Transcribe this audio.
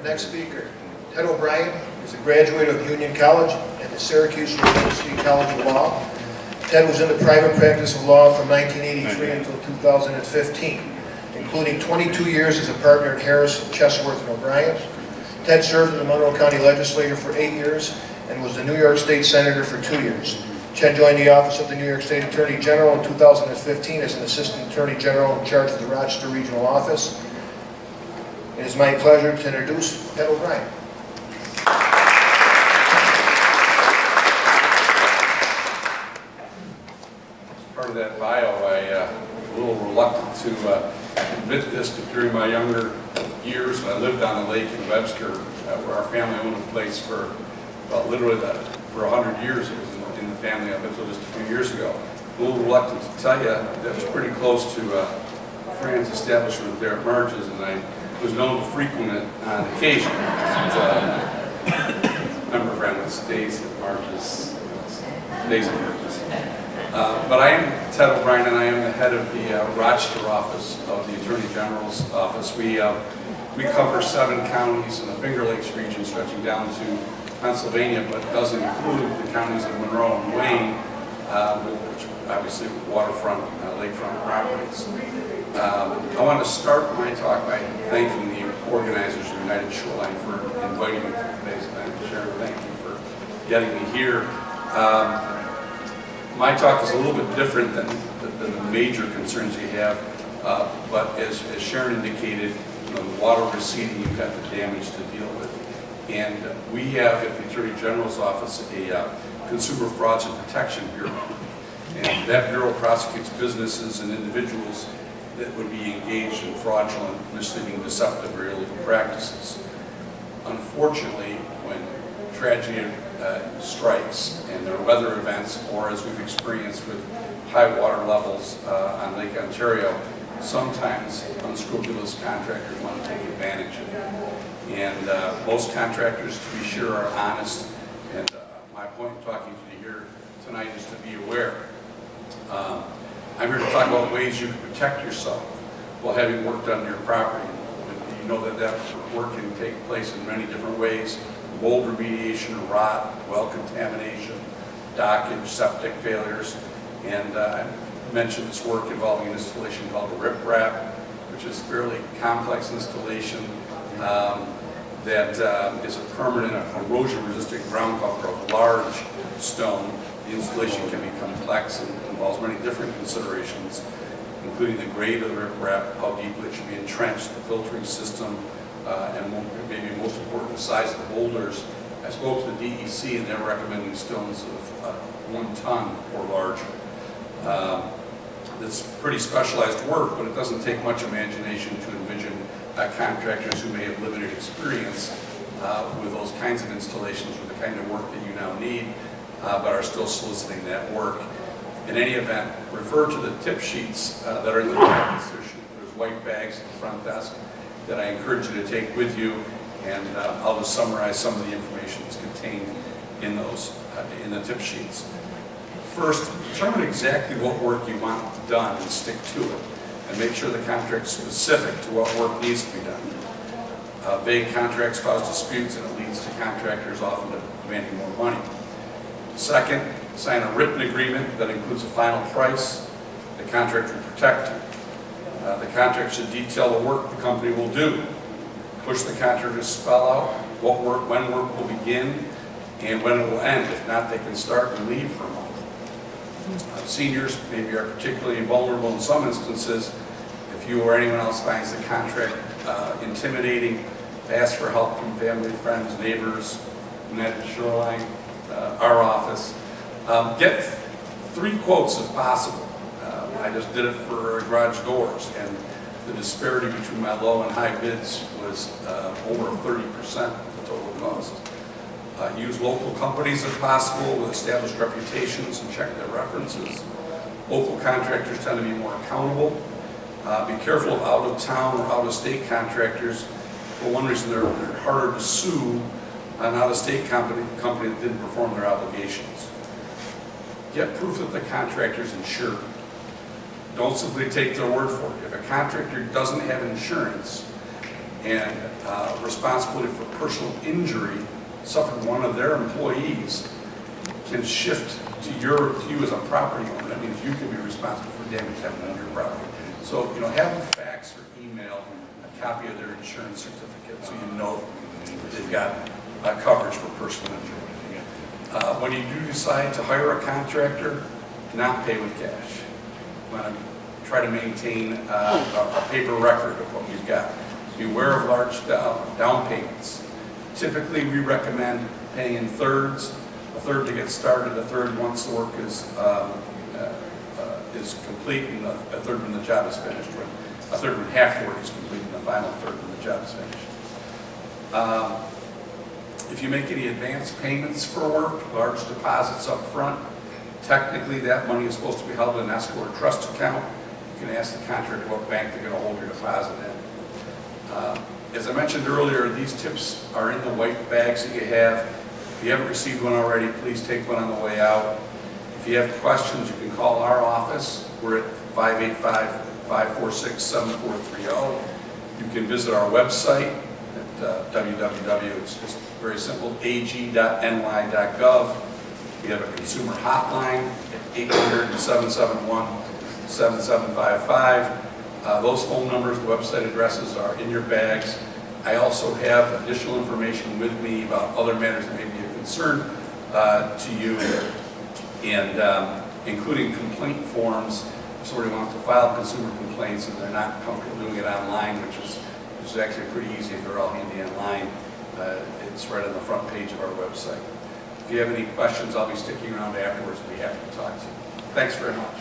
Next speaker, Ted O'Brien is a graduate of Union College and the Syracuse University College of Law. Ted was in the private practice of law from 1983 until 2015, including 22 years as a partner at Harris, Chesworth, and O'Brien. Ted served in the Monroe County Legislature for 8 years and was the New York State Senator for 2 years. Ted joined the office of the New York State Attorney General in 2015 as an Assistant Attorney General in charge of the Rochester Regional Office. It is my pleasure to introduce Ted O'Brien. Part of that bio, I'm a little reluctant to admit this, but during my younger years, when I lived on the lake in Webster, where our family owned a place for, well, literally for 100 years, it was in the family up until just a few years ago. A little reluctant to tell you that was pretty close to Fran's establishment there at Marge's, and I was known to frequent it on occasion. Remember Fran was days at Marge's, days at Marge's. But I am Ted O'Brien, and I am the head of the Rochester office of the Attorney General's office. We cover 7 counties in the Finger Lakes region, stretching down to Pennsylvania, but doesn't include the counties of Monroe and Wayne, which obviously waterfront, lakefront properties. I want to start my talk by thanking the organizers of United Shoreline for inviting me to today's event. Sharon, thank you for getting me here. My talk is a little bit different than the major concerns you have, but as Sharon indicated, the water receding, you've got the damage to deal with. And we have at the Attorney General's office a Consumer Frauds and Protection Bureau. And that bureau prosecutes businesses and individuals that would be engaged in fraudulent, misleading, deceptive, or illegal practices. Unfortunately, when tragedy strikes and there are weather events, or as we've experienced with high water levels on Lake Ontario, sometimes unscrupulous contractors want to take advantage of it. And most contractors, to be sure, are honest. And my point in talking to you here tonight is to be aware. I'm here to talk about ways you can protect yourself while having work done on your property. You know that work can take place in many different ways: mold remediation, rot, well contamination, dockage, septic failures. And I mentioned this work involving an installation called a riprap, which is a fairly complex installation that is a permanent erosion-resistant ground cover of large stone. The installation can be complex and involves many different considerations, including the grade of the riprap, how deeply it should be entrenched, the filtering system, and maybe most important, the size of the boulders. I spoke to the DEC, and they're recommending stones of 1 ton or larger. It's pretty specialized work, but it doesn't take much imagination to envision contractors who may have limited experience with those kinds of installations or the kind of work that you now need, but are still soliciting that work. In any event, refer to the tip sheets that are in the practice. There's white bags at the front desk that I encourage you to take with you, and I'll just summarize some of the information that's contained in those, in the tip sheets. First, determine exactly what work you want done and stick to it, and make sure the contract is specific to what work needs to be done. Vague contracts cause disputes, and it leads to contractors often demanding more money. Second, sign a written agreement that includes a final price. The contract will protect you. The contract should detail the work the company will do. Push the contractor to spell out what work, when work will begin, and when it will end. If not, they can start and leave for a month. Seniors maybe are particularly vulnerable in some instances. If you or anyone else finds the contract intimidating, ask for help from family, friends, neighbors, United Shoreline, our office. Get 3 quotes if possible. I just did it for garage doors, and the disparity between my low and high bids was over 30% of the total cost. Use local companies if possible with established reputations and check their references. Local contractors tend to be more accountable. Be careful of out-of-town or out-of-state contractors. For one reason, they're harder to sue an out-of-state company that didn't perform their obligations. Get proof that the contractor is insured. Don't simply take their word for it. If a contractor doesn't have insurance and responsibility for personal injury suffered from one of their employees can shift to you as a property owner. That means you can be responsible for damage happening on your property. So, have them fax or email a copy of their insurance certificate so you know that they've got coverage for personal injury. When you do decide to hire a contractor, not pay with cash. We want to try to maintain a paper record of what we've got. Beware of large down payments. Typically, we recommend paying in thirds, a third to get started, a third once the work is complete, and a third when the job is finished, or a third when half the work is complete, and the final third when the job is finished. If you make any advance payments for work, large deposits up front, technically that money is supposed to be held in an escrow or trust account. You can ask the contractor what bank they're going to hold your deposit in. As I mentioned earlier, these tips are in the white bags that you have. If you haven't received one already, please take one on the way out. If you have questions, you can call our office. We're at 585-546-7430. You can visit our website at www. It's just very simple, ag.ny.gov. We have a consumer hotline at 800-771-7755. Those phone numbers, the website addresses are in your bags. I also have additional information with me about other matters that may be of concern to you, and including complaint forms. If somebody wants to file consumer complaints and they're not comfortable doing it online, which is actually pretty easy if they're all handy online, it's right on the front page of our website. If you have any questions, I'll be sticking around afterwards and be happy to talk to you. Thanks very much.